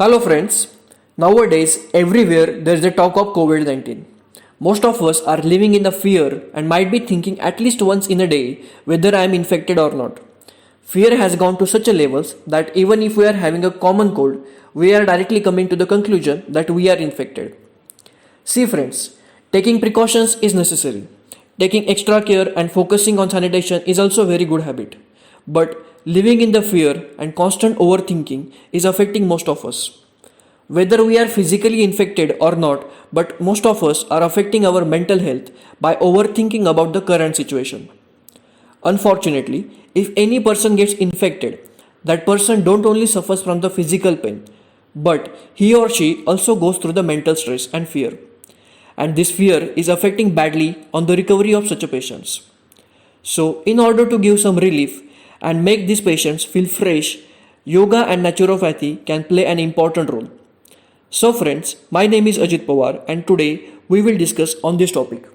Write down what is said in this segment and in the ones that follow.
Hello friends, nowadays everywhere there is a talk of COVID-19. Most of us are living in the fear and might be thinking at least once in a day whether I am infected or not. Fear has gone to such a levels that even if we are having a common cold, we are directly coming to the conclusion that we are infected. See friends, taking precautions is necessary. Taking extra care and focusing on sanitation is also a very good habit. But living in the fear and constant overthinking is affecting most of us. Whether we are physically infected or not, but most of us are affecting our mental health by overthinking about the current situation. Unfortunately, if any person gets infected, that person don't only suffers from the physical pain, but he or she also goes through the mental stress and fear. And this fear is affecting badly on the recovery of such a patients. So, in order to give some relief and make these patients feel fresh, yoga and naturopathy can play an important role. So friends, my name is Ajit Pawar and today we will discuss on this topic.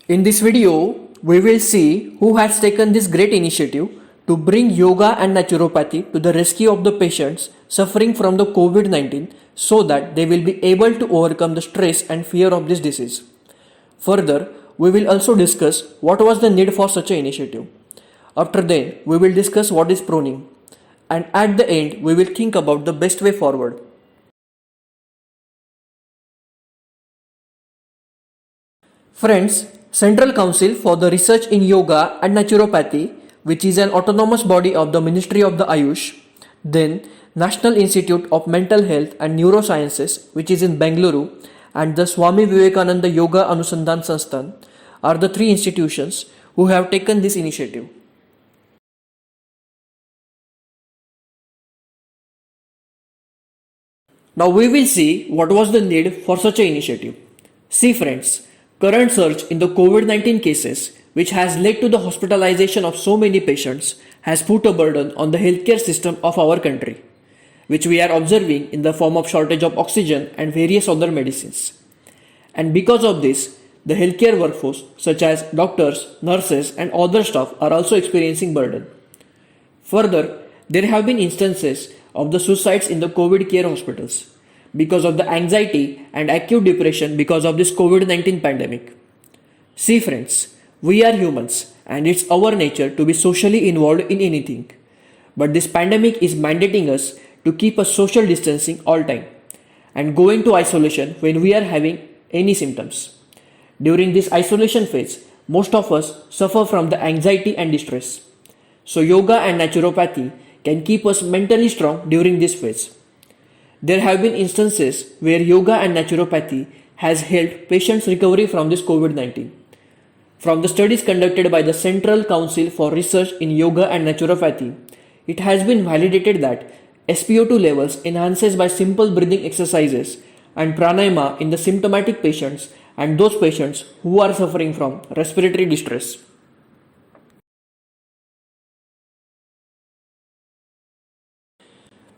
In this video, we will see who has taken this great initiative to bring yoga and naturopathy to the rescue of the patients suffering from the COVID-19 so that they will be able to overcome the stress and fear of this disease. Further, we will also discuss what was the need for such an initiative. After then, we will discuss what is proning. And at the end, we will think about the best way forward. Friends, Central Council for the Research in Yoga and Naturopathy, which is an autonomous body of the Ministry of the Ayush, then National Institute of Mental Health and Neurosciences, which is in Bengaluru, and the Swami Vivekananda Yoga Anusandhan Sansthan are the three institutions who have taken this initiative. Now we will see what was the need for such an initiative. See friends, current surge in the COVID-19 cases, which has led to the hospitalization of so many patients, has put a burden on the healthcare system of our country, which we are observing in the form of shortage of oxygen and various other medicines. And because of this, the healthcare workforce, such as doctors, nurses, and other staff, are also experiencing burden. Further, there have been instances of the suicides in the COVID care hospitals because of the anxiety and acute depression because of this COVID-19 pandemic. See friends, we are humans and it's our nature to be socially involved in anything. But this pandemic is mandating us to keep a social distancing all time and go into isolation when we are having any symptoms. During this isolation phase, most of us suffer from the anxiety and distress. So yoga and naturopathy can keep us mentally strong during this phase. There have been instances where yoga and naturopathy has helped patients recovery from this COVID-19. From the studies conducted by the Central Council for Research in Yoga and Naturopathy, it has been validated that SpO2 levels enhances by simple breathing exercises and pranayama in the symptomatic patients and those patients who are suffering from respiratory distress.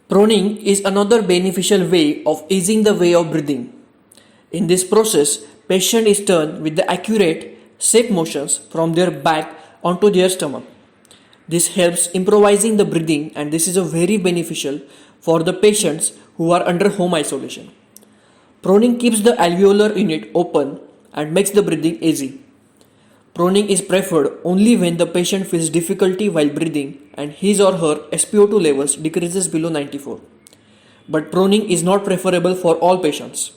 Proning is another beneficial way of easing the way of breathing. In this process, patient is turned with the accurate, safe motions from their back onto their stomach. This helps improvising the breathing and this is a very beneficial for the patients who are under home isolation. Proning keeps the alveolar unit open and makes the breathing easy. Proning is preferred only when the patient feels difficulty while breathing and his or her SpO2 levels decreases below 94. But proning is not preferable for all patients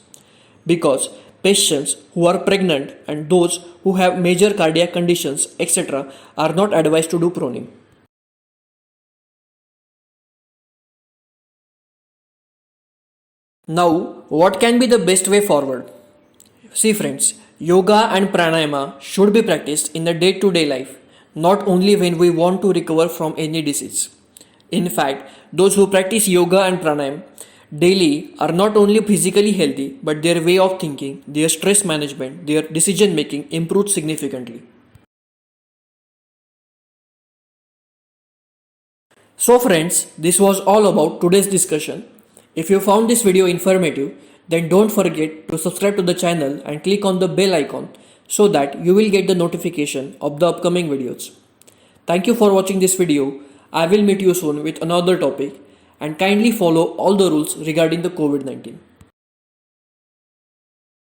because patients who are pregnant and those who have major cardiac conditions etc. are not advised to do proning. Now, what can be the best way forward? See friends, yoga and pranayama should be practiced in the day-to-day life, not only when we want to recover from any disease. In fact, those who practice yoga and pranayama daily are not only physically healthy, but their way of thinking, their stress management, their decision making improves significantly. So friends, this was all about today's discussion. If you found this video informative, then don't forget to subscribe to the channel and click on the bell icon so that you will get the notification of the upcoming videos. Thank you for watching this video. I will meet you soon with another topic and kindly follow all the rules regarding the COVID-19.